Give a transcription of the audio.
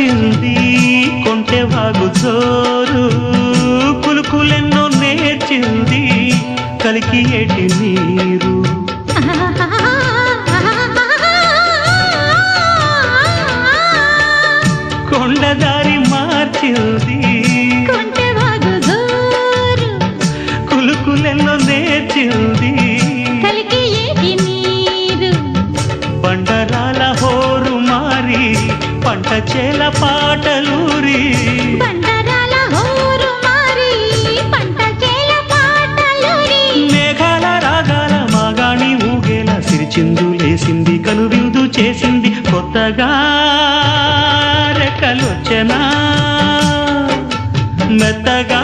మార్చింది కొంటె వాగు జోరు కులుకులెన్నో నేర్చింది కలికి ఏటి నీరు కొండదారి మార్చింది కొంటె వాగు జోరు కులుకులెన్నో నేర్చింది కలికి ఏటి నీరు బండరాల హోరు మారి పంట చేల పాటలూరి బండరాల హోరు మారి పంట చేల పాటలూరి మేఘాల రాగాల మాగాణి ఊగేలా సిరిచిందులేసింది కనువిందు చేసింది కొత్తగా రెక్కలొచ్చెనా మెత్తగా